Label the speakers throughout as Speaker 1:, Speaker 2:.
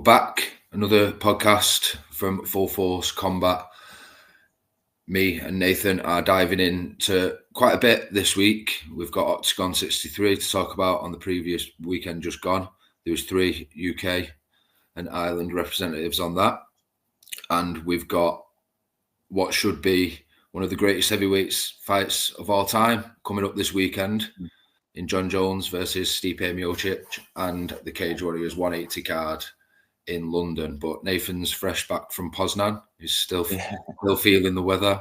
Speaker 1: back, another podcast from Full Force Combat. Me and Nathan are diving into quite a bit this week. We've got Oktagon 63 to talk about on the previous weekend just gone. There was 3 UK and Ireland representatives on that. And we've got what should be one of the greatest heavyweights fights of all time coming up this weekend in John Jones versus Stipe Miocic and the Cage Warriors 180 card in London. But Nathan's fresh back from Poznan. He's still feeling the weather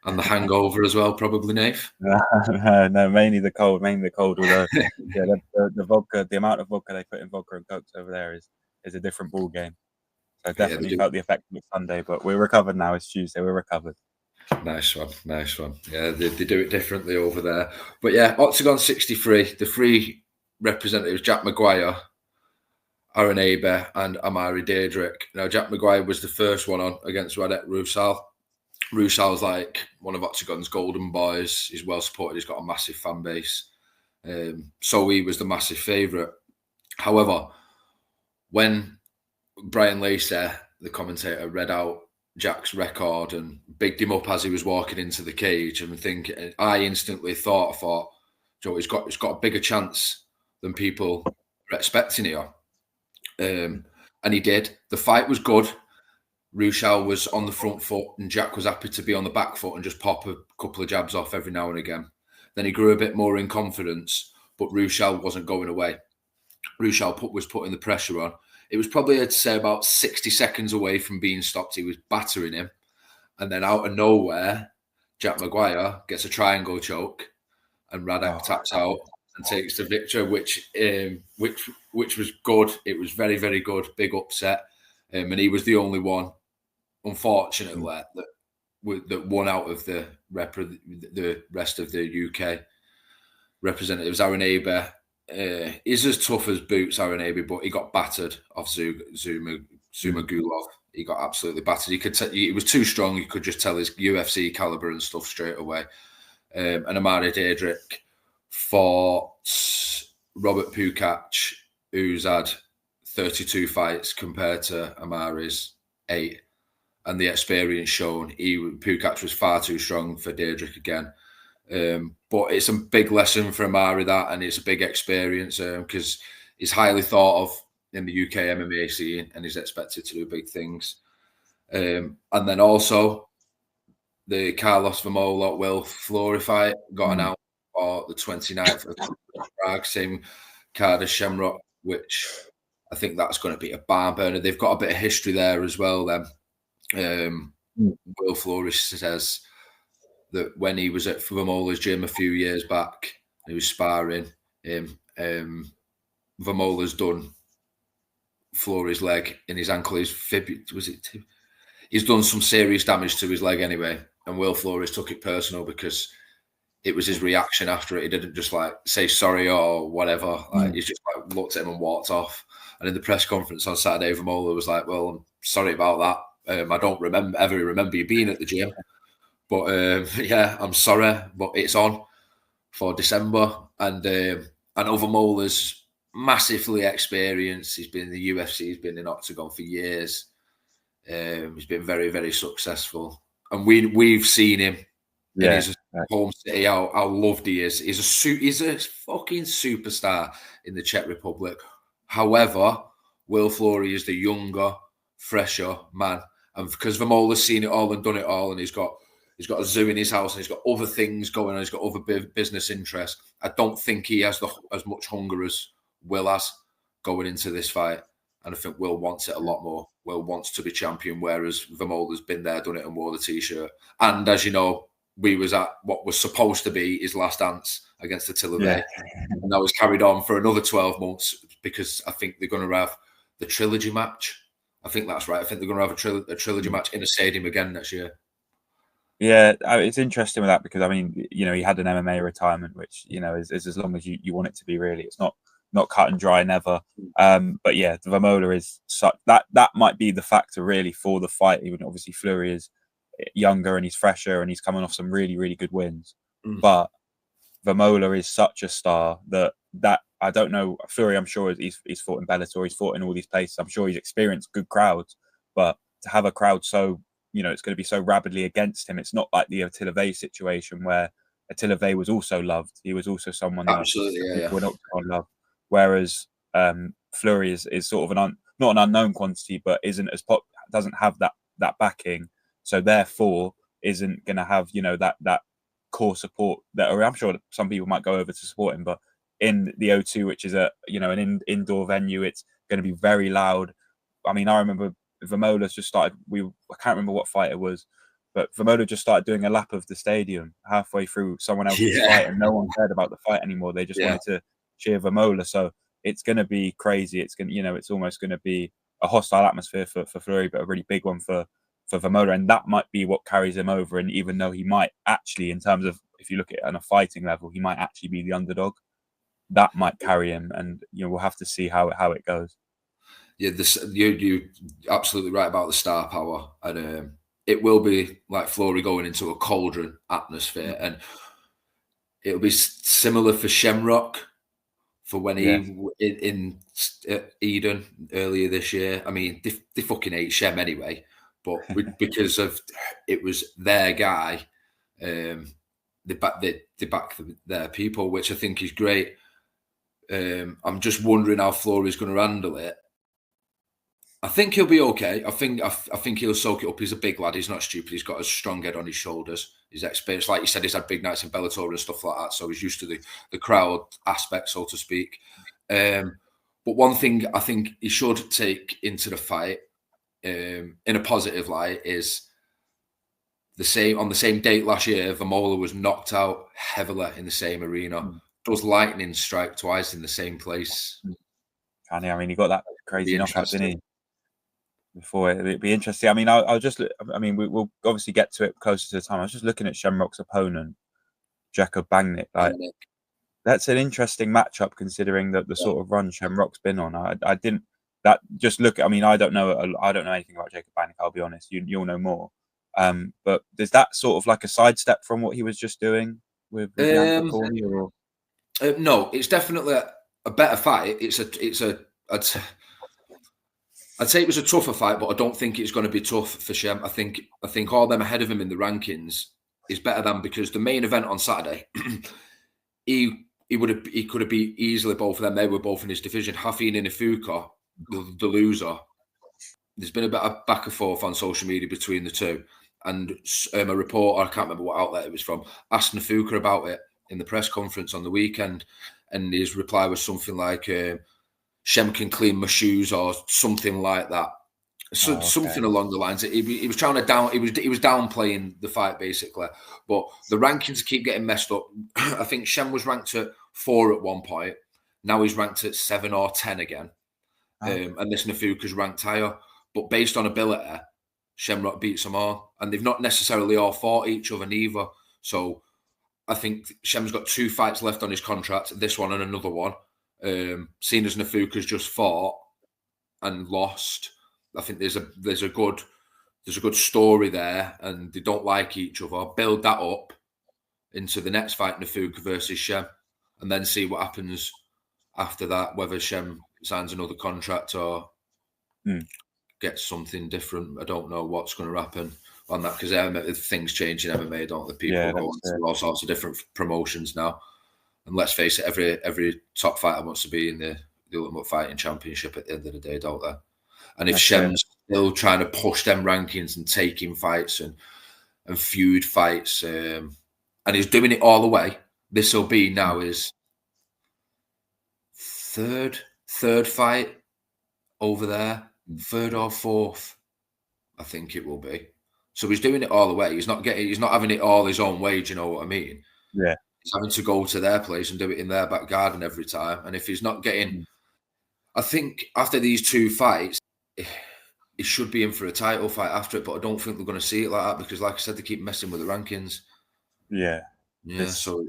Speaker 1: and the hangover as well, probably, Nath.
Speaker 2: No, mainly the cold. Although, the vodka, the amount of vodka they put in vodka and cokes over there is a different ball game. So I definitely felt the effect of it Sunday, but we're recovered now. It's Tuesday. We're recovered.
Speaker 1: Nice one. Yeah, they do it differently over there. But yeah, Oktagon 63, the 3 representatives, Jack Maguire, Aaron Aby and Ammari Diedrick. Now, Jack Maguire was the first one on against Radek Rusal. Rusal's like one of Oktagon's golden boys. He's well supported. He's got a massive fan base. So he was the massive favourite. However, when Brian Lacey, the commentator, read out Jack's record and bigged him up as he was walking into the cage, and I instantly thought, Joe, he's got a bigger chance than people are expecting here. And he did. The fight was good. Rusal was on the front foot and Jack was happy to be on the back foot and just pop a couple of jabs off every now and again. Then he grew a bit more in confidence, but Rusal wasn't going away. Rusal was putting the pressure on. It was probably, I'd say, about 60 seconds away from being stopped. He was battering him. And then out of nowhere, Jack Maguire gets a triangle choke and Radek taps out and takes the victory, which was good. It was very, very good. Big upset. And he was the only one, unfortunately, that won out of the rest of the UK representatives. Aaron Aby is as tough as boots, Aaron Aby, but he got battered off Zuma Gulov. He got absolutely battered. He was too strong. You could just tell his UFC caliber and stuff straight away. And Ammari Diedrick fought Robert Pukac, who's had 32 fights compared to Ammari's 8. And the experience shown, Pukac was far too strong for Diedrick again. But it's a big lesson for Ammari, that, and it's a big experience because he's highly thought of in the UK MMA scene and he's expected to do big things. And then also the Carlos Vemola Will Fleury fight got announced for the 29th of Prague, same card as Shamrock, which I think that's going to be a barn burner. They've got a bit of history there as well. Then Will Fleury says that when he was at Vemola's gym a few years back, he was sparring. Vemola's done Fleury's leg in his ankle. He's done some serious damage to his leg anyway. And Will Fleury took it personal because it was his reaction after it. He didn't just like say sorry or whatever. He just like looked at him and walked off. And in the press conference on Saturday, Vemola was like, "Well, I'm sorry about that. I don't ever remember you being at the gym. But yeah, I'm sorry, but it's on for December." And I know Vemola's massively experienced. He's been in the UFC. He's been in Oktagon for years. He's been very, very successful. And we've seen him in his home city, how loved he is. He's a fucking superstar in the Czech Republic. However, Will Fleury is the younger, fresher man. And because Vemola's seen it all and done it all, and he's got a zoo in his house and he's got other things going on, he's got other business interests, I don't think he has as much hunger as Will has going into this fight. And I think Will wants it a lot more. Will wants to be champion, whereas Vemola's been there, done it, and wore the T-shirt. And as you know, we was at what was supposed to be his last dance against Attila Vey. And that was carried on for another 12 months because I think they're going to have the trilogy match. I think that's right. I think they're going to have a trilogy match in a stadium again next year.
Speaker 2: Yeah, it's interesting with that because, I mean, you know, he had an MMA retirement, which, you know, is as long as you want it to be, really. It's not cut and dry, never. But yeah, the Vemola is such that might be the factor really for the fight. Even obviously Fleury is younger and he's fresher and he's coming off some really, really good wins. But Vemola is such a star that I don't know. Fleury, I'm sure he's fought in Bellator, he's fought in all these places. I'm sure he's experienced good crowds, but to have a crowd so, it's going to be so rabidly against him. It's not like the Attila Vey situation where Attila Vey was also loved. He was also someone that people in Oktagon love. Whereas Fleury is sort of not an unknown quantity, but isn't as doesn't have that backing. So therefore isn't going to have, that core support or I'm sure some people might go over to support him, but in the O2, which is an indoor venue, it's going to be very loud. I mean, I remember Vemola's just started. I can't remember what fight it was, but Vemola just started doing a lap of the stadium halfway through someone else's fight, and no one cared about the fight anymore. They just wanted to cheer Vemola. So it's going to be crazy. It's going, it's almost going to be a hostile atmosphere for Fleury, but a really big one for Vemola, and that might be what carries him over. And even though he might actually, in terms of if you look at it on a fighting level, he might actually be the underdog. That might carry him, and we'll have to see how it goes.
Speaker 1: Yeah, you're absolutely right about the star power, and it will be like Fleury going into a cauldron atmosphere, and it'll be similar for Shamrock for when he in Eden earlier this year. I mean, they fucking hate Shem anyway, but because of it was their guy, they back their people, which I think is great. I'm just wondering how Fleury's going to handle it. I think he'll be okay. I think he'll soak it up. He's a big lad. He's not stupid. He's got a strong head on his shoulders. He's experienced. Like you said, he's had big nights in Bellator and stuff like that. So he's used to the crowd aspect, so to speak. But one thing I think he should take into the fight in a positive light is on the same date last year, Vemola was knocked out heavily in the same arena. Does lightning strike twice in the same place?
Speaker 2: Can he? I mean, he got that crazy knockout, didn't he? Before it'd be interesting. I mean, we'll obviously get to it closer to the time. I was just looking at Shamrock's opponent, Jacob Bagnick. That's an interesting matchup considering that the sort of run Shamrock's been on. I didn't that just look. I mean, I don't know anything about Jacob Bagnick. I'll be honest. You'll know more. But is that sort of like a sidestep from what he was just doing with Corny, or?
Speaker 1: No, it's definitely a better fight. I'd say it was a tougher fight, but I don't think it's going to be tough for Shem. I think all them ahead of him in the rankings is better than, because the main event on Saturday, he could have beat easily both of them. They were both in his division. Hafin and Ifuka, the loser. There's been a bit of back and forth on social media between the two, and a reporter, I can't remember what outlet it was from, asked Ifuka about it in the press conference on the weekend, and his reply was something like, Shem can clean my shoes, or something like that. So something along the lines. He was trying to he was downplaying the fight basically. But the rankings keep getting messed up. I think Shem was ranked at 4 at one point. Now he's ranked at 7 or 10 again. And this Nafuka's ranked higher. But based on ability, Shamrock beats them all. And they've not necessarily all fought each other neither. So I think Shem's got 2 fights left on his contract, this one and another one. Seeing as Nafuka's just fought and lost, I think there's a good story there, and they don't like each other. Build that up into the next fight, Nafuka versus Shem, and then see what happens after that. Whether Shem signs another contract or gets something different, I don't know what's going to happen on that, because things change in MMA, don't they? People go into all sorts of different promotions now. And let's face it, every top fighter wants to be in the Ultimate Fighting Championship at the end of the day, don't they? And if Shem's still trying to push them rankings and taking fights and feud fights, and he's doing it all the way, this will be now his third fight over there, 3rd or 4th, I think it will be. So he's doing it all the way. He's not having it all his own way. Do you know what I mean?
Speaker 2: Yeah.
Speaker 1: He's having to go to their place and do it in their back garden every time. And if he's not getting, I think after these 2 fights, he should be in for a title fight after it. But I don't think we're going to see it like that, because, like I said, they keep messing with the rankings.
Speaker 2: Yeah.
Speaker 1: So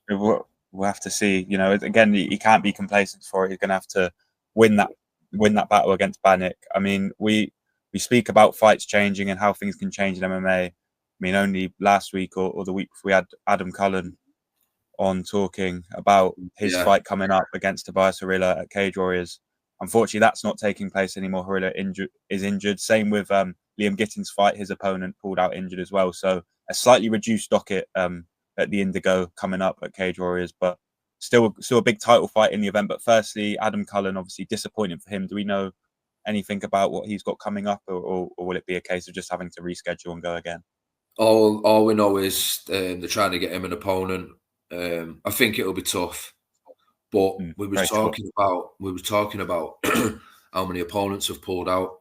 Speaker 2: we'll have to see. Again, he can't be complacent for it. He's going to have to win that battle against Bagnick. I mean, we speak about fights changing and how things can change in MMA. I mean, only last week or the week before, we had Adam Cullen on talking about his fight coming up against Tobias Harila at Cage Warriors. Unfortunately, that's not taking place anymore. Harila is injured. Same with Liam Gitting's fight. His opponent pulled out injured as well. So a slightly reduced docket at the Indigo coming up at Cage Warriors, but still a big title fight in the event. But firstly, Adam Cullen, obviously disappointing for him. Do we know anything about what he's got coming up, or will it be a case of just having to reschedule and go again?
Speaker 1: All we know is they're trying to get him an opponent. I think it'll be tough, but we were talking about how many opponents have pulled out,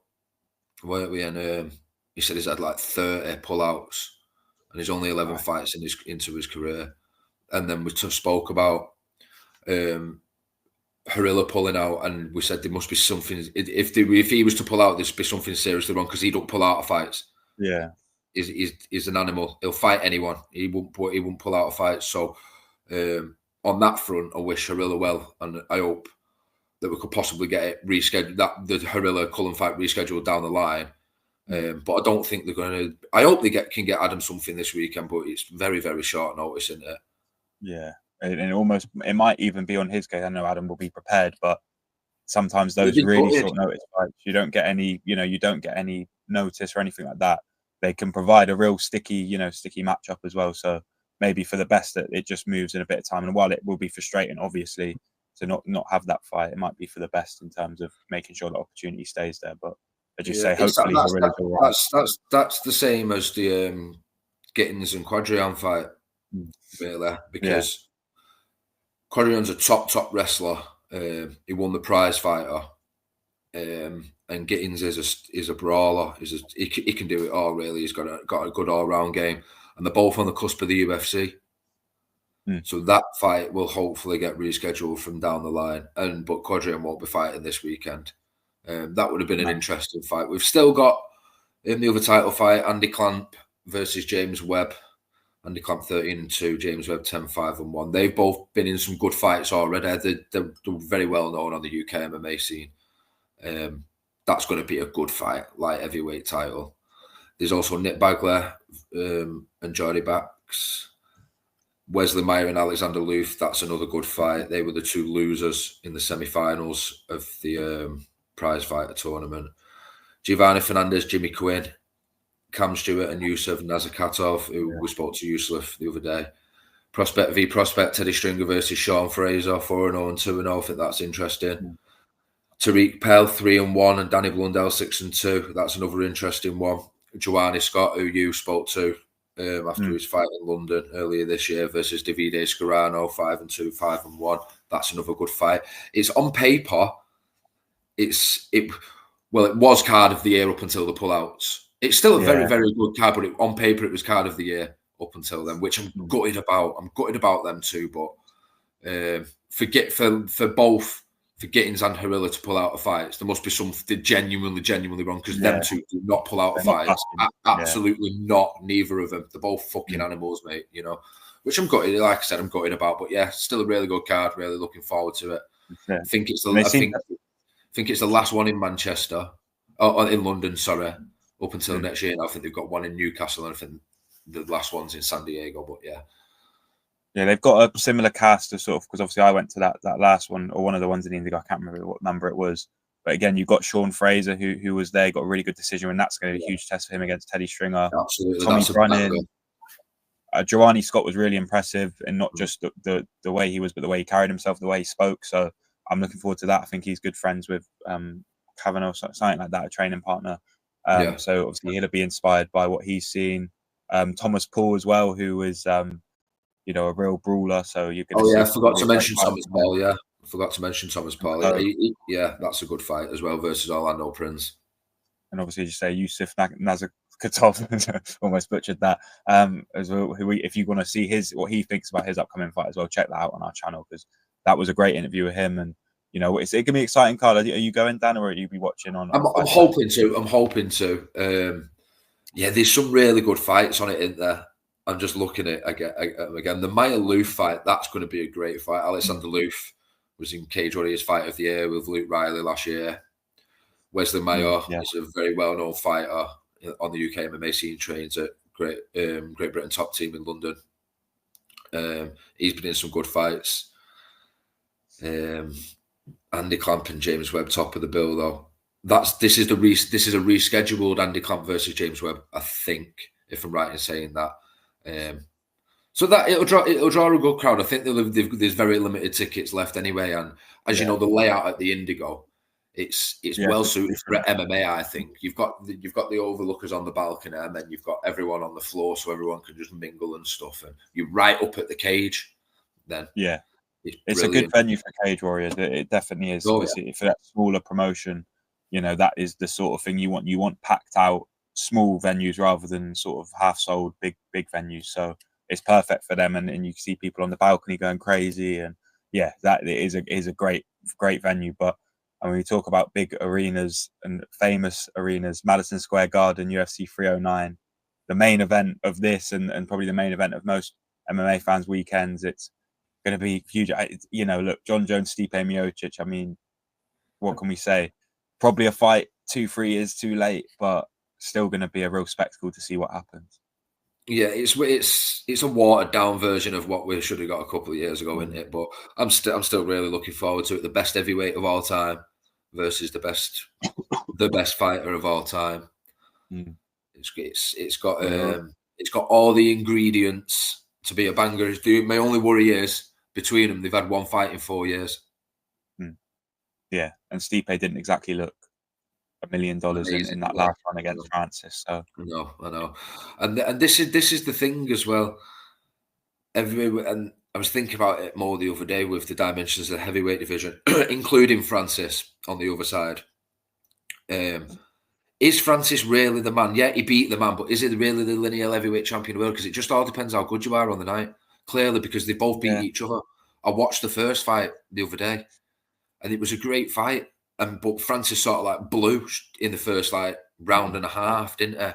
Speaker 1: weren't we? And he said he's had like 30 pullouts, and he's only 11 fights into his career. And then we just spoke about Harila pulling out, and we said there must be something. If he was to pull out, there'd be something seriously wrong, because he don't pull out of fights.
Speaker 2: Yeah,
Speaker 1: he's an animal. He'll fight anyone. He won't pull out of fights. So on that front, I wish Harila well, and I hope that we could possibly get it rescheduled. That the Harila Cullen fight rescheduled down the line. But I don't think they're going to. I hope they can get Adam something this weekend, but it's very, very short notice, isn't it?
Speaker 2: Yeah, and it might even be on his case. I know Adam will be prepared, but sometimes those really short notice fights, you don't get any notice or anything like that. They can provide a real sticky matchup as well. So maybe for the best that it just moves in a bit of time. And while it will be frustrating, obviously, to not have that fight, it might be for the best in terms of making sure the opportunity stays there. But as you say, hopefully
Speaker 1: that's the same as the Gittins and Quadrian fight, really, because Quadrian's a top wrestler. He won the prize fighter, and Gittins is a brawler. He can do it all, really. He's got a good all round game, and they're both on the cusp of the UFC. So that fight will hopefully get rescheduled from down the line. But Quadrian won't be fighting this weekend. That would have been an interesting fight. We've still got in the other title fight, Andy Clamp versus James Webb. Andy Clamp 13-2, James Webb 10-5-1. They've both been in some good fights already. They're very well known on the UK MMA scene. That's going to be a good fight, light heavyweight title. There's also Nick Bagler and Jordy Bax. Wesley Meyer and Alexander Luth. That's another good fight. They were the two losers in the semi-finals of the prize fighter tournament. Giovanni Fernandez, Jimmy Quinn, Cam Stewart and Yusuf Nazarkatov, who we spoke to Yusuf the other day. Prospect v Prospect, Teddy Stringer versus Sean Fraser, 4-0 and 2-0. I think that's interesting. Tariq Pell, 3-1, and Danny Blundell, 6-2. That's another interesting one. Joanne Scott, who you spoke to after his fight in London earlier this year, versus Davide Scarano, 5-2, 5-1. That's another good fight. It's on paper. It was card of the year up until the pullouts. It's still a very, very good card, but on paper it was card of the year up until then, which I'm gutted about. I'm gutted about them too, but for Gittins and Harila to pull out of fights, there must be something genuinely wrong, because them two do not pull out of fights. Absolutely not. Neither of them. They're both fucking animals, mate. You know, which I'm gutted. Like I said, I'm gutted about. But yeah, still a really good card. Really looking forward to it. Yeah. I think it's the last one in Manchester, in London. Sorry, up until next year. And I think they've got one in Newcastle, and I think the last one's in San Diego. But yeah.
Speaker 2: Yeah, they've got a similar cast to sort of, because obviously I went to that last one, or one of the ones in Indigo. I can't remember what number it was. But again, you've got Sean Fraser, who was there, got a really good decision, and that's going to be a huge test for him against Teddy Stringer.
Speaker 1: Absolutely.
Speaker 2: Tommy's running. Joanne Scott was really impressive, and not just the way he was, but the way he carried himself, the way he spoke. So I'm looking forward to that. I think he's good friends with Kavanagh, something like that, a training partner. So obviously he'll be inspired by what he's seen. Thomas Paul as well, who was a real brawler. So you're going to
Speaker 1: I forgot to mention Thomas Paul. Yeah, I forgot to mention Thomas Paul. That's a good fight as well versus Orlando Prince.
Speaker 2: And obviously, you say Yusuf Nazarkatov, almost butchered that. As well, if you want to see what he thinks about his upcoming fight as well, check that out on our channel, because that was a great interview with him. And it's going to be exciting, Carl. Are you going, Dan, or are you be watching on?
Speaker 1: I'm hoping to. There's some really good fights on it, isn't there? I'm just looking at again. The Maya Luth fight, that's going to be a great fight. Alexander Luth was in Cage Warriors Fight of the Year with Luke Riley last year. Wesley Meyer is a very well-known fighter on the UK MMA scene, trains at Great Britain top team in London. He's been in some good fights. Andy Clamp and James Webb top of the bill though. This is a rescheduled Andy Clamp versus James Webb, I think, if I'm right in saying that. So that it'll draw a good crowd. I think there's very limited tickets left anyway, and as you know, the layout at the Indigo, it's well suited for MMA. I think you've got the overlookers on the balcony, and then you've got everyone on the floor, so everyone can just mingle and stuff. And you're right up at the cage. Then it's
Speaker 2: a good venue for Cage Warriors. It definitely is. For that smaller promotion, that is the sort of thing you want. You want packed out small venues rather than sort of half sold big venues. So it's perfect for them, and you can see people on the balcony going crazy, and that is a great venue. But when we talk about big arenas and famous arenas, Madison Square Garden, UFC 309, the main event of this, and probably the main event of most MMA fans' weekends, it's going to be huge. Look, John Jones, Stipe Miocic. I mean, what can we say? Probably a fight 2-3 years too late, but still going to be a real spectacle to see what happens.
Speaker 1: Yeah, it's a watered down version of what we should have got a couple of years ago, isn't it? But I'm still really looking forward to it. The best heavyweight of all time versus the best fighter of all time. It's got all the ingredients to be a banger. My only worry is between them, they've had one fight in 4 years.
Speaker 2: Yeah, and Stipe didn't exactly look $1 million in that last one against Francis. So
Speaker 1: no, I know, and this is the thing as well. And I was thinking about it more the other day with the dimensions of the heavyweight division, including Francis on the other side. Is Francis really the man? Yeah, he beat the man, but is he really the lineal heavyweight champion of the world? Because it just all depends how good you are on the night. Clearly, because they both beat each other. I watched the first fight the other day, and it was a great fight. But Francis sort of like blew in the first round and a half, didn't he?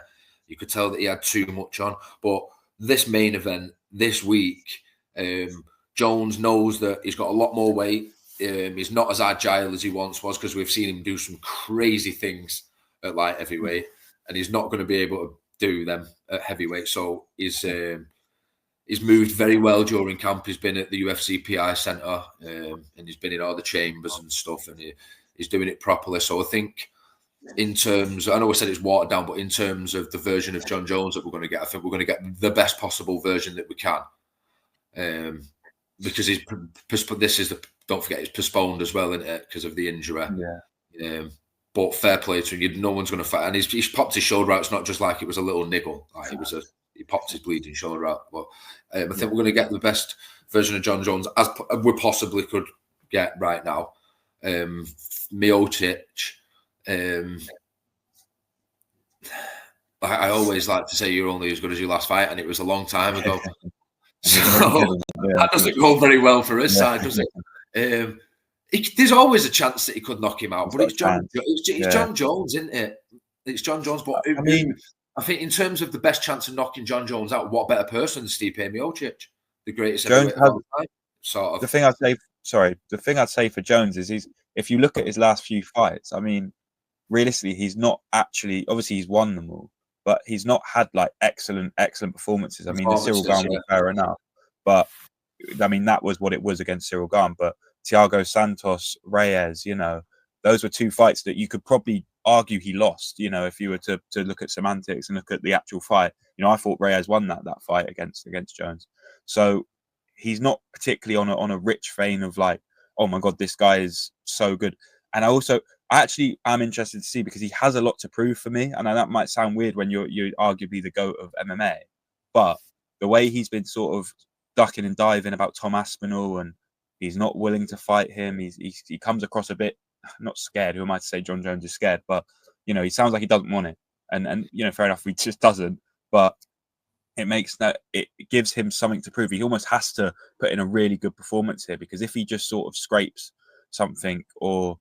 Speaker 1: You could tell that he had too much on. But this main event this week, Jones knows that he's got a lot more weight. He's not as agile as he once was because we've seen him do some crazy things at light heavyweight, and he's not going to be able to do them at heavyweight. So he's moved very well during camp. He's been at the UFC PI Centre, and he's been in all the chambers and stuff, and he's doing it properly. So I think in terms, I know I said it's watered down, but in terms of the version of John Jones that we're going to get, I think we're going to get the best possible version that we can. Because don't forget, it's postponed as well, isn't it? Because of the injury.
Speaker 2: Yeah.
Speaker 1: But fair play to him. No one's going to fight. And he's popped his shoulder out. It's not just like it was a little niggle. Like he popped his bleeding shoulder out. But I think we're going to get the best version of John Jones as we possibly could get right now. Miocic. I always like to say you're only as good as your last fight, and it was a long time ago. So that doesn't go very well for his side, does it? There's always a chance that he could knock him out, but it's John Jones, isn't it? It's John Jones. But I think in terms of the best chance of knocking John Jones out, what better person than Stipe Miocic, the greatest heavyweight of all time? Sort of.
Speaker 2: The thing I'd say for Jones is if you look at his last few fights, I mean, realistically, he's not actually. Obviously, he's won them all, but he's not had like excellent performances. I mean, the Cyril Gane was fair enough, but I mean that was what it was against Cyril Gane. But Thiago Santos, Reyes, those were two fights that you could probably argue he lost. If you were to look at semantics and look at the actual fight, I thought Reyes won that fight against Jones. So he's not particularly on a rich vein of like, oh my God, this guy is so good. And I actually am interested to see because he has a lot to prove for me. And that might sound weird when you're arguably the GOAT of MMA, but the way he's been sort of ducking and diving about Tom Aspinall and he's not willing to fight him. He comes across a bit not scared. Who am I to say John Jones is scared? But he sounds like he doesn't want it, and fair enough, he just doesn't. But it gives him something to prove. He almost has to put in a really good performance here because if he just sort of scrapes something or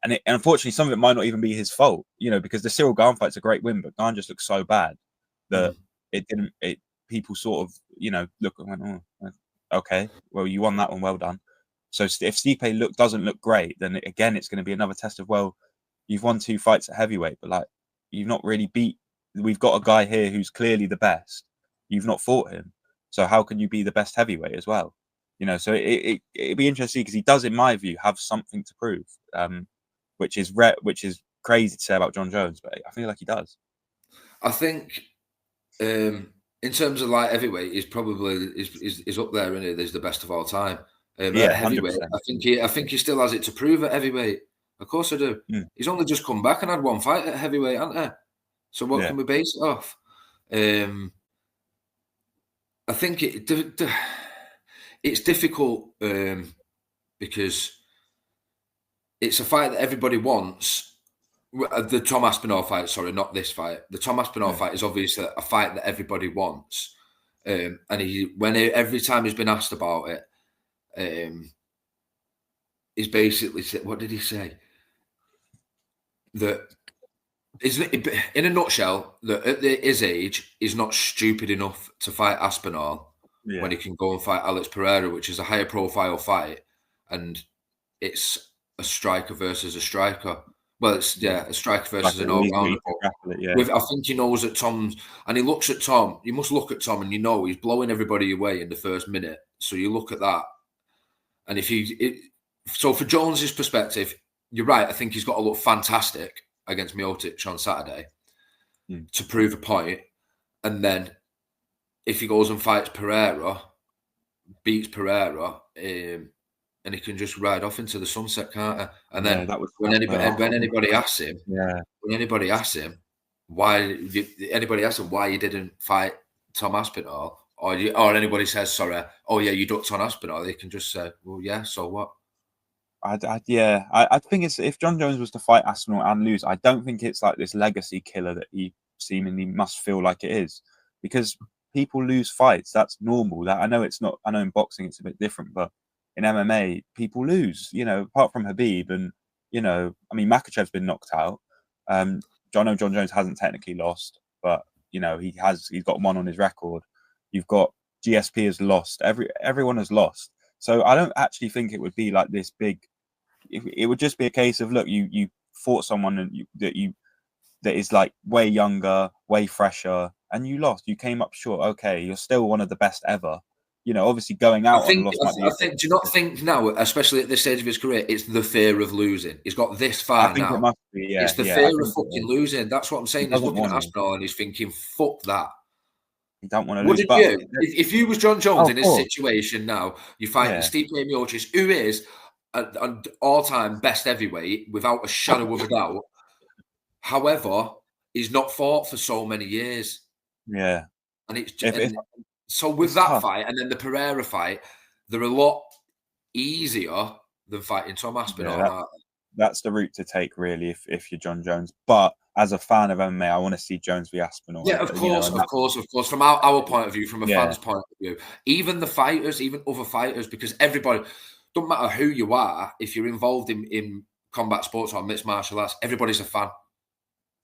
Speaker 2: and unfortunately some of it might not even be his fault, because the Cyril Gane fight's a great win, but Gane just looks so bad that people sort of look and went, oh, okay, well, you won that one, well done. So if Stipe doesn't look great, then again, it's going to be another test of, well, you've won 2 fights at heavyweight, but like you've not really beat. We've got a guy here who's clearly the best. You've not fought him, So how can you be the best heavyweight as well? You know, so it'd be interesting because he does, in my view, have something to prove, which is crazy to say about John Jones, but I feel like he does.
Speaker 1: I think in terms of light heavyweight, he's probably is up there, isn't he? He's the best of all time. At heavyweight,
Speaker 2: 100%.
Speaker 1: I think he still has it to prove at heavyweight. Of course I do. He's only just come back and had one fight at heavyweight, hasn't he? So what can we base it off? I think it's difficult because it's a fight that everybody wants. The Tom Aspinall fight, sorry, not this fight. The Tom Aspinall fight is obviously a fight that everybody wants. And every time he's been asked about it, he's basically said, what did he say? That in a nutshell, that at his age, he's not stupid enough to fight Aspinall when he can go and fight Alex Pereira, which is a higher profile fight, and it's a striker versus a striker. Well, it's a striker versus an all-rounder. I think he knows that Tom's, and he looks at Tom. You must look at Tom, and you know he's blowing everybody away in the first minute. So you look at that, and so for Jones's perspective, you're right. I think he's got to look fantastic against Miocic on Saturday to prove a point, and then if he goes and fights Pereira, beats Pereira, and he can just ride off into the sunset, can't he? And then when anybody asks him, why you didn't fight Tom Aspinall, or anybody says sorry, you ducked Tom Aspinall, they can just say, well, yeah, so what?
Speaker 2: I think it's, if John Jones was to fight Aspinall and lose, I don't think it's like this legacy killer that he seemingly must feel like it is, because people lose fights. That's normal. That I know it's not. I know in boxing it's a bit different, but in MMA people lose. You know, apart from Habib, and you know, I mean, Makhachev's been knocked out. John Jones hasn't technically lost, but you know, he's got one on his record. You've got GSP has lost. Everyone has lost. So I don't actually think it would be like this big. It would just be a case of, look, you fought someone that is like way younger, way fresher, and you lost. You came up short. Okay, you're still one of the best ever. You know, obviously going out on a loss might be.
Speaker 1: Do you not think now, especially at this stage of his career, it's the fear of losing? He's got this far now.
Speaker 2: It must be, yeah.
Speaker 1: It's the fear of fucking losing. That's what I'm saying. He's looking at Aspinall and he's thinking, fuck that.
Speaker 2: You don't want to lose.
Speaker 1: Wouldn't you? If you was John Jones in this situation now, you're fighting Stipe Miocic, who is an all-time best heavyweight without a shadow of a doubt. However, he's not fought for so many years.
Speaker 2: Yeah.
Speaker 1: And so with that fight and then the Pereira fight, they're a lot easier than fighting Tom Aspinall.
Speaker 2: Yeah, that's the route to take, really, if you're John Jones. But as a fan of MMA, I want to see Jones v Aspinall.
Speaker 1: Yeah, of course. From our point of view, from a fan's point of view, even the fighters, even other fighters, because everybody, don't matter who you are, if you're involved in combat sports or mixed martial arts, everybody's a fan.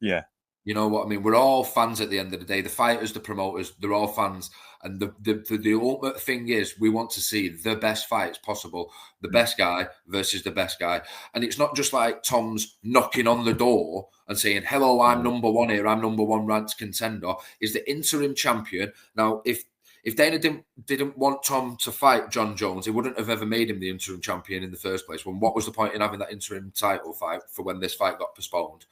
Speaker 2: Yeah.
Speaker 1: You know what I mean? We're all fans at the end of the day. The fighters, the promoters, they're all fans. And the ultimate thing is we want to see the best fights possible, the best guy versus the best guy. And it's not just like Tom's knocking on the door and saying, hello, I'm number one here. I'm number one ranked contender. Is the interim champion. Now, if Dana didn't want Tom to fight John Jones, he wouldn't have ever made him the interim champion in the first place. What was the point in having that interim title fight for when this fight got postponed?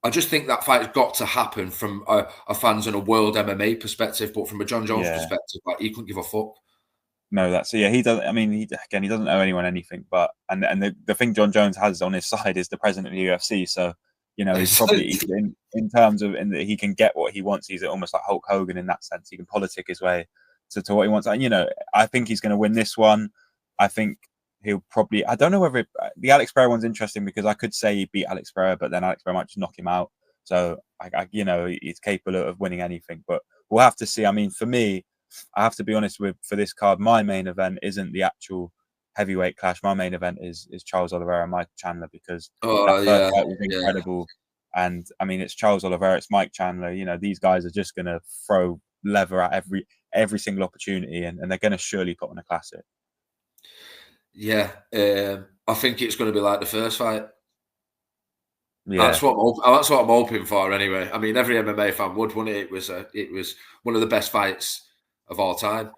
Speaker 1: I just think that fight's got to happen from a fans and a world MMA perspective, but from a John Jones perspective, like, he couldn't give a fuck.
Speaker 2: No, he doesn't. I mean, he doesn't owe anyone anything. But and the thing John Jones has on his side is the president of the UFC. So you know, he's probably in terms of that he can get what he wants. He's almost like Hulk Hogan in that sense. He can politic his way to what he wants. And you know, I think he's going to win this one. I think he'll probably. I don't know whether the Alex Pereira one's interesting because I could say he beat Alex Pereira, but then Alex Pereira might just knock him out. So I you know, he's capable of winning anything. But we'll have to see. I mean, for me, I have to be honest for this card, my main event isn't the actual heavyweight clash. My main event is Charles Oliveira and Mike Chandler, because that first fight was incredible. And I mean, it's Charles Oliveira, it's Mike Chandler. You know, these guys are just going to throw leather at every single opportunity, and they're going to surely put on a classic.
Speaker 1: Yeah, I think it's going to be like the first fight.
Speaker 2: Yeah,
Speaker 1: That's what I'm hoping for anyway. I mean, every MMA fan would, wouldn't it? It was one of the best fights of all time.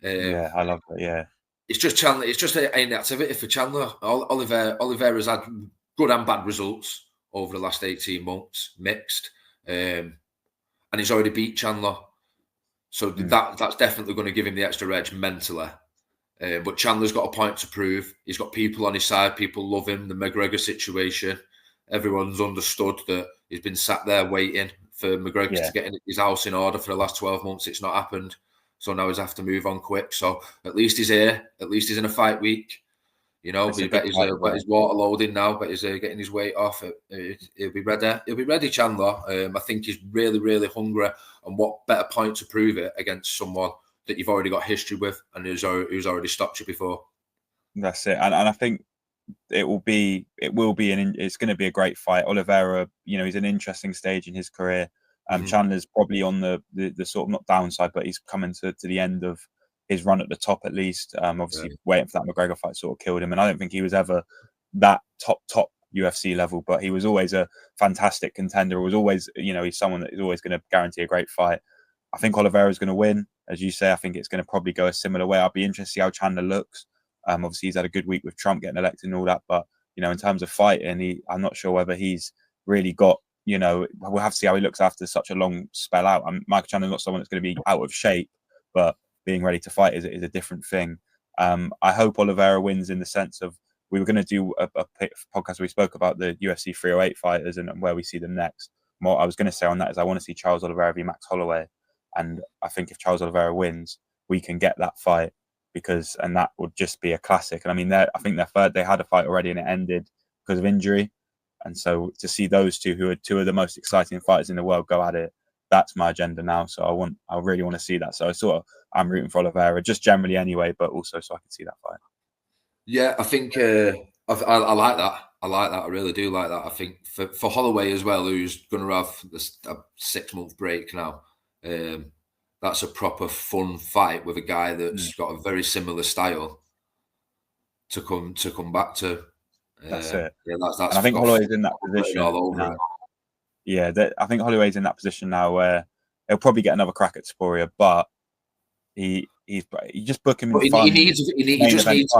Speaker 2: yeah, I love it. Yeah,
Speaker 1: It's just Chandler. It's just an activity for Chandler. Oliveira's had good and bad results over the last 18 months, mixed, and he's already beat Chandler. So that's definitely going to give him the extra edge mentally. But Chandler's got a point to prove. He's got people on his side. People love him. The McGregor situation. Everyone's understood that he's been sat there waiting for McGregor to get his house in order for the last 12 months. It's not happened. So now he's have to move on quick. So at least he's here. At least he's in a fight week. You know, he bet he's water loading now. But he's getting his weight off. He'll be ready. He'll be ready, Chandler. I think he's really, really hungry. And what better point to prove it against someone that you've already got history with and who's already stopped you before.
Speaker 2: That's it. And I think it's going to be a great fight. Oliveira, you know, he's an interesting stage in his career. Chandler's probably on the sort of not downside, but he's coming to the end of his run at the top at least. Obviously waiting for that McGregor fight sort of killed him. And I don't think he was ever that top UFC level, but he was always a fantastic contender. He was always, you know, he's someone that is always going to guarantee a great fight. I think Oliveira is going to win. As you say, I think it's going to probably go a similar way. I'll be interested to see how Chandler looks. Obviously, he's had a good week with Trump getting elected and all that. But, you know, in terms of fighting, I'm not sure whether he's really got, you know, we'll have to see how he looks after such a long spell out. Michael Chandler's not someone that's going to be out of shape, but being ready to fight is a different thing. I hope Oliveira wins in the sense of we were going to do a podcast where we spoke about the UFC 308 fighters and where we see them next. What I was going to say on that is I want to see Charles Oliveira v Max Holloway. And I think if Charles Oliveira wins, we can get that fight and that would just be a classic. And I mean, I think they had a fight already and it ended because of injury. And so to see those two, who are two of the most exciting fighters in the world, go at it, that's my agenda now. So I really want to see that. So I'm rooting for Oliveira, just generally anyway, but also so I can see that fight.
Speaker 1: Yeah, I think I like that. I like that. I really do like that. I think for Holloway as well, who's going to have a 6-month break now. That's a proper fun fight with a guy that's got a very similar style to come back to.
Speaker 2: That's it.
Speaker 1: Yeah, that's
Speaker 2: and I think Holloway's in that position
Speaker 1: all over
Speaker 2: now.
Speaker 1: it.
Speaker 2: Yeah, I think Holloway's in that position now where he'll probably get another crack at Sporia, but he just book him in fun.
Speaker 1: He just needs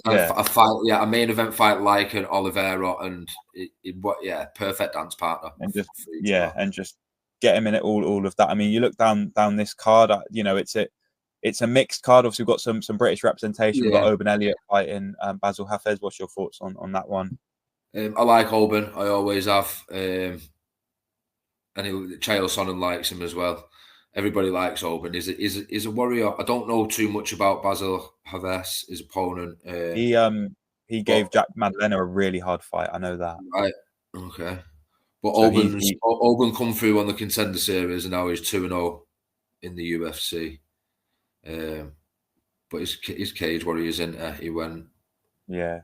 Speaker 1: a fight, a main event fight like an Oliveira, and perfect dance partner,
Speaker 2: and just get him in it all of that. I mean, you look down this card, you know, it's a mixed card. Obviously, we've got some British representation. We've got Oban Elliott fighting Basil Hafez. What's your thoughts on that one?
Speaker 1: I like Oban. I always have. And Chael Sonnen likes him as well. Everybody likes Oban. He's a warrior. I don't know too much about Basil Hafez, his opponent.
Speaker 2: He gave Jack Madlena a really hard fight. I know that.
Speaker 1: Right. Okay. But so Oban come through on the Contender Series, and now he's 2-0 in the UFC. But his cage warriors in he went.
Speaker 2: Yeah,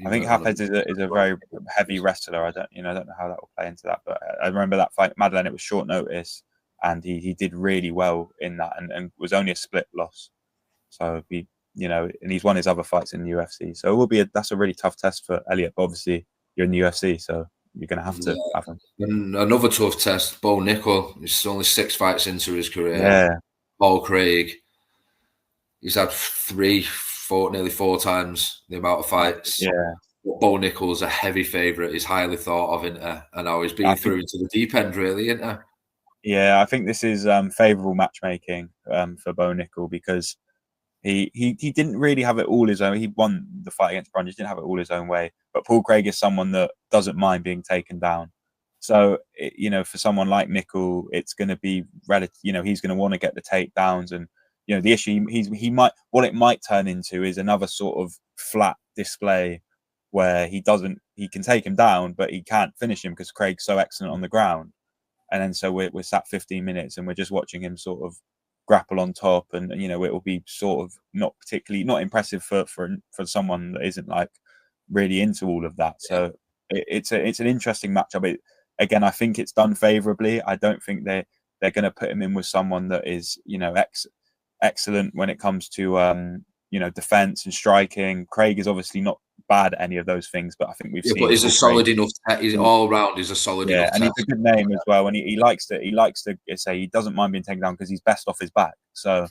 Speaker 2: I think Hafez is a very heavy wrestler. I don't know how that will play into that, but I remember that fight. Madeleine, it was short notice, and he did really well in that, and was only a split loss. So and he's won his other fights in the UFC. So it will that's a really tough test for Elliott. But obviously, you're in the UFC, so you're going to have to have him.
Speaker 1: And another tough test, Bo Nickel. He's only 6 fights into his career.
Speaker 2: Yeah.
Speaker 1: Paul Craig. He's had nearly 4 times the amount of fights.
Speaker 2: Yeah.
Speaker 1: But Bo Nickel's a heavy favourite. He's highly thought of, isn't he? And now he's been through into the deep end, really, isn't he?
Speaker 2: Yeah, I think this is favourable matchmaking for Bo Nickel because he didn't really have it all his own. He won the fight against Brunge. He didn't have it all his own way. But Paul Craig is someone that doesn't mind being taken down. So, for someone like Nickel, it's going to be relative. He's going to want to get the takedowns, and the issue what it might turn into is another sort of flat display where he can take him down, but he can't finish him because Craig's so excellent on the ground. And then so we're sat 15 minutes and we're just watching him sort of grapple on top, and it will be sort of not impressive for someone that isn't like really into all of that. So it's an interesting matchup. Again, I think it's done favorably. I don't think they're going to put him in with someone that is excellent when it comes to defense and striking. Craig is obviously not bad at any of those things, but I think we've seen.
Speaker 1: But he's a solid enough. He's all round. He's a solid enough.
Speaker 2: And he's a good name as well. And he likes to say he doesn't mind being taken down because he's best off his back. So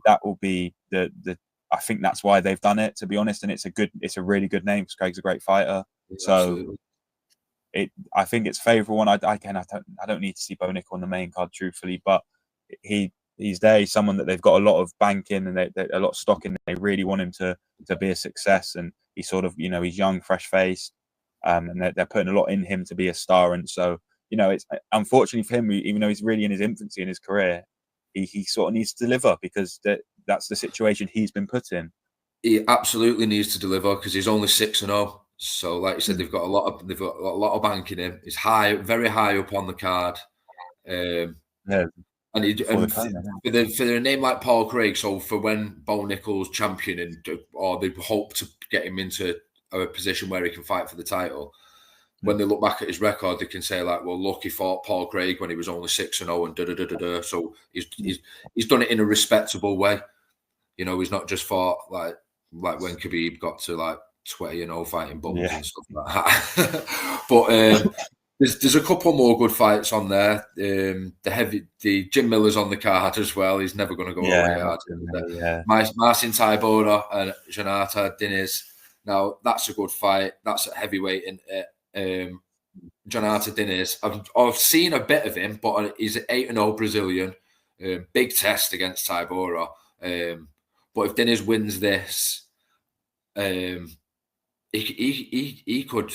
Speaker 2: that will be the. I think that's why they've done it, to be honest. And it's a really good name because Craig's a great fighter. Yeah, so absolutely. I think it's favourable. And I don't need to see Bo Nickel on the main card, truthfully, but he's there. He's someone that they've got a lot of bank in and they a lot of stock in. They really want him to be a success. And he's sort of, he's young, fresh faced, and they're putting a lot in him to be a star. And so, it's unfortunately for him, even though he's really in his infancy in his career, he sort of needs to deliver because that's the situation he's been put in.
Speaker 1: He absolutely needs to deliver because he's only 6-0. So, like you said, they've got a lot of bank in him. He's very high up on the card. And for a name like Paul Craig, so for when Bo Nickel's championing, or they hope to get him into a position where he can fight for the title, when they look back at his record, they can say like, well, look, he fought Paul Craig when he was only 6-0 and da-da-da-da-da. So he's done it in a respectable way. He's not just fought like when Khabib got to like 20-0 fighting bums and stuff like that. But there's a couple more good fights on there. The Jim Miller's on the card as well. He's never going to go away hard. Marcin Tybura and Jonata Diniz. Now that's a good fight. That's at heavyweight. And Jonata Diniz, I've seen a bit of him, but he's an 8-0 Brazilian. Big test against Tybura. But if Diniz wins this, he could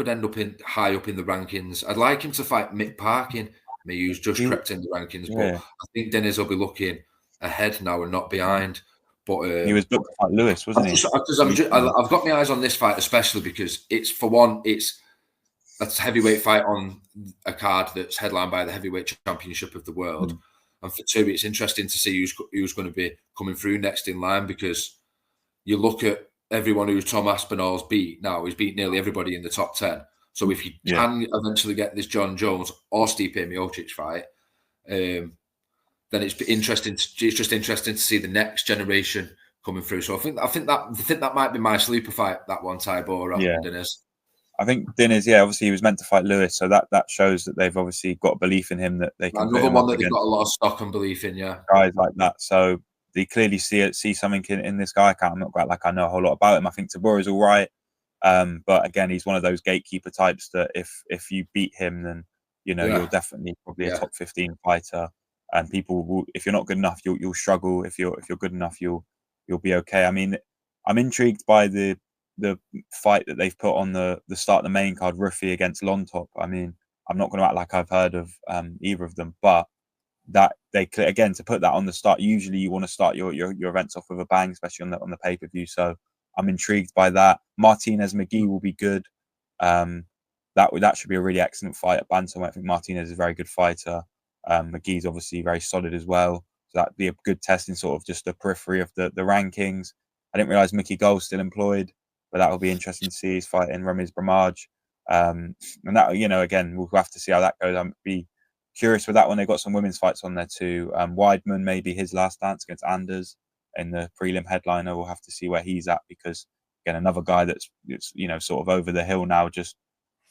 Speaker 1: end up high up in the rankings. I'd like him to fight Mick Parkin, who's just crept in the rankings. But I think Diniz will be looking ahead now and not behind. But
Speaker 2: he was booked to fight Lewis, wasn't he?
Speaker 1: Because I've got my eyes on this fight, especially because it's a heavyweight fight on a card that's headlined by the Heavyweight Championship of the World. And for two, it's interesting to see who's going to be coming through next in line, because you look at everyone who Tom Aspinall's beat now. He's beat nearly everybody in the top 10. So if you can eventually get this John Jones or Stipe Miocic fight, then it's interesting. It's just interesting to see the next generation coming through. So I think that might be my sleeper fight. That one, Tybura and Diniz.
Speaker 2: I think Diniz, obviously he was meant to fight Lewis, so that shows that they've obviously got belief in him that they can.
Speaker 1: Another one that they've got a lot of stock and belief in,
Speaker 2: guys like that. So they clearly see something in this guy. I'm not quite like I know a whole lot about him. I think Tybura is all right, but again, he's one of those gatekeeper types that if you beat him, then you're definitely probably a top 15 fighter. And people will, if you're not good enough, you'll struggle. If you're good enough, you'll be okay. I mean, I'm intrigued by the fight that they've put on the start of the main card, Ruffy against Lontop. I mean, I'm not going to act like I've heard of either of them, but that again, to put that on the start, usually you want to start your events off with a bang, especially on the pay-per-view. So I'm intrigued by that. Martinez McGee will be good. That should be a really excellent fight at bantamweight. I think Martinez is a very good fighter. McGee's obviously very solid as well. So that'd be a good test in sort of just the periphery of the rankings. I didn't realize Mickey Gold's still employed, but that will be interesting to see. He's fighting Ramiz Bramaj. And that, again, we'll have to see how that goes. I'd be curious with that one. They've got some women's fights on there too. Weidman, maybe his last dance against Anders in the prelim headliner. We'll have to see where he's at, because again, another guy that's sort of over the hill now. Just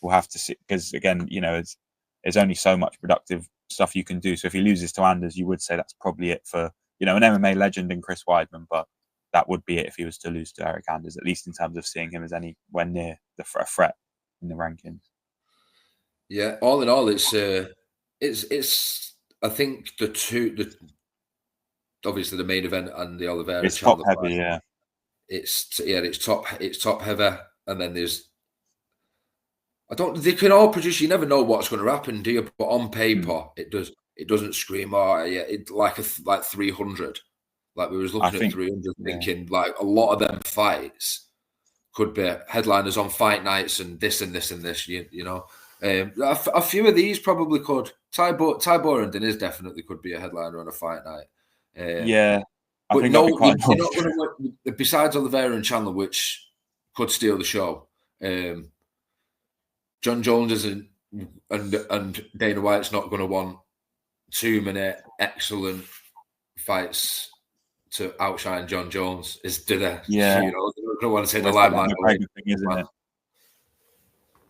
Speaker 2: we'll have to see, because again, there's only so much productive stuff you can do. So if he loses to Anders, you would say that's probably it for an MMA legend in Chris Weidman, but that would be it if he was to lose to Eric Anders, at least in terms of seeing him as anywhere near a threat in the rankings.
Speaker 1: Yeah, all in all, it's I think obviously the main event and the Oliveira.
Speaker 2: It's top heavy, fight,
Speaker 1: It's top heavy, and then there's. They can all produce. You never know what's going to happen, do you? But on paper, it doesn't scream. Like 300. Like we was looking at 300, thinking like a lot of them fights could be headliners on fight nights and this and this and this. A few of these probably could. Tybura and Diniz definitely could be a headliner on a fight night. But you're not going to. Besides Oliveira and Chandler, which could steal the show. John Jones isn't, and Dana White's not going to want 2 minute excellent fights to outshine John Jones. Do they?
Speaker 2: Yeah.
Speaker 1: don't want to take the
Speaker 2: It's like that
Speaker 1: limelight away.
Speaker 2: McGregor thing, isn't it?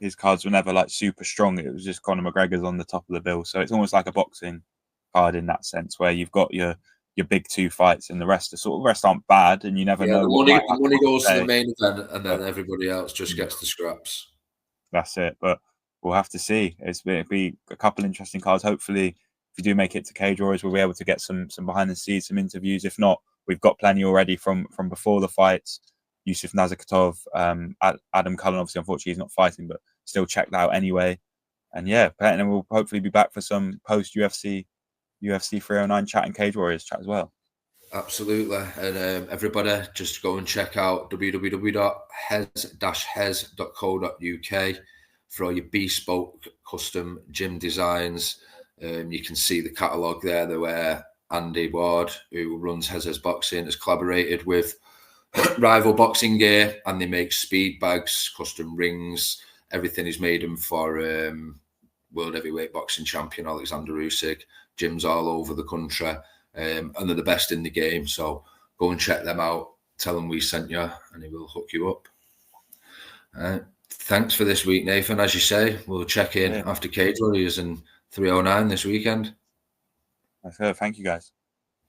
Speaker 2: His cards were never like super strong. It was just Conor McGregor's on the top of the bill. So it's almost like a boxing card in that sense, where you've got your big 2 fights and the rest aren't bad, and you never know what might happen.
Speaker 1: The money goes to the main event, and then everybody else just gets the scraps.
Speaker 2: That's it. But we'll have to see. It'll be a couple interesting cards. Hopefully, if you do make it to Cage Warriors, we'll be able to get some behind the scenes, some interviews. If not, we've got plenty already from before the fights. Yusuf Nazarkatov, Adam Cullen, obviously, unfortunately, he's not fighting, but still check that out anyway. And yeah, and we'll hopefully be back for some post UFC 309 chat and Cage Warriors chat as well.
Speaker 1: Absolutely. And everybody, just go and check out www.hes-hes.co.uk for all your bespoke custom gym designs. You can see the catalogue there. Where Andy Ward, who runs Hes Boxing, has collaborated with Rival Boxing Gear, and they make speed bags, custom rings. Everything is made them for world heavyweight boxing champion Alexander Usyk. Gyms all over the country, and they're the best in the game. So go and check them out. Tell them we sent you, and he will hook you up. Thanks for this week, Nathan. As you say, we'll check in after Cage Warriors and 309 this weekend.
Speaker 2: Thank you, guys.